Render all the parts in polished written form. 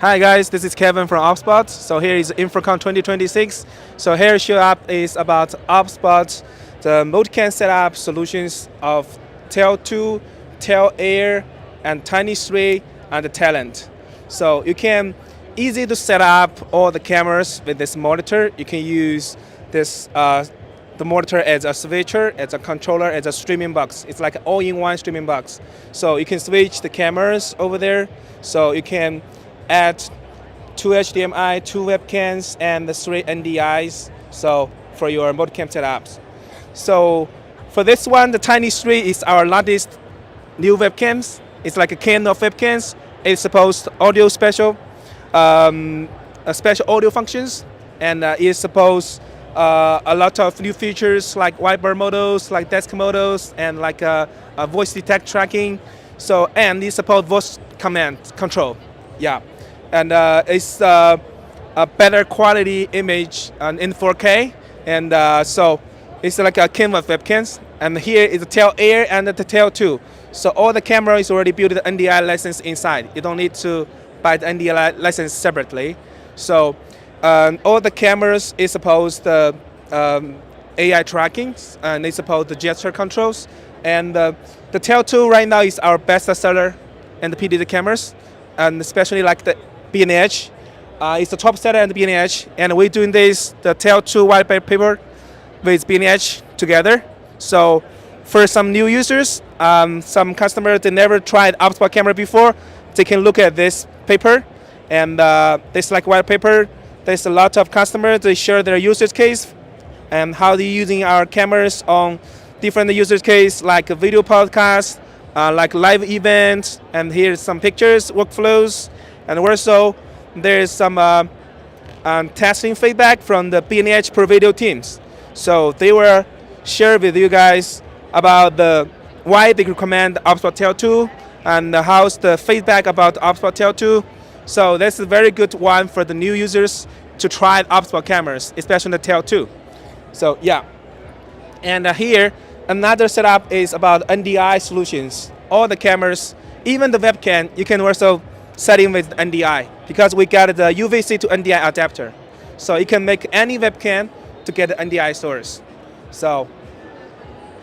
Hi guys, this is Kevin from OBSBOT. So here is InfoComm 2026. So here show up is about OBSBOT, the multicam setup solutions of Tail 2, Tail Air, and Tiny 3, and the Talent. So you can easy to set up all the cameras with this monitor. You can use this the monitor as a switcher, as a controller, as a streaming box. It's like an all-in-one streaming box. So you can switch the cameras over there. So you can add 2 HDMI, 2 webcams, and the 3 NDIs. So for your multicam setups. So for this one, the Tiny 3 is our latest new webcams. It's like a can of webcams. It's supposed audio special, special audio functions, and it's supposed a lot of new features like whiteboard models, like desk models, and like a voice detect tracking. So and it supports voice command control. Yeah, and it's a better quality image in 4K, and so it's like a canvas webcams. And here is the Tail Air and the Tail 2. So all the camera is already built with the NDI license inside. You don't need to buy the NDI license separately. So all the cameras is supposed AI tracking, and they support the gesture controls. And the Tail 2 right now is our best seller in the PDD cameras, and especially like the B&H. It's the top seller in the B&H, and we're doing this, the Tail 2 white paper with B&H together. So for some new users, some customers, they never tried OBSBOT camera before, they can look at this paper, and this like white paper. There's a lot of customers, they share their usage case and how they're using our cameras on different usage case, like a video podcast, like live events, and here's some pictures, workflows, and also there's some testing feedback from the B&H Pro Video teams. So they will share with you guys about why they recommend OBSBOT Tail 2 and how's the feedback about OBSBOT Tail 2. So that's a very good one for the new users to try OBSBOT cameras, especially the Tail 2. So yeah, and here another setup is about NDI solutions. All the cameras, even the webcam, you can also set in with NDI because we got the UVC to NDI adapter. So you can make any webcam to get the NDI source. So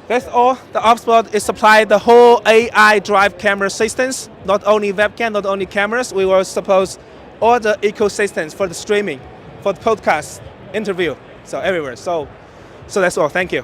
that's all. The OBSBOT is supplied the whole AI drive camera systems, not only webcam, not only cameras. We will suppose all the ecosystems for the streaming, for the podcast, interview, so everywhere. So that's all. Thank you.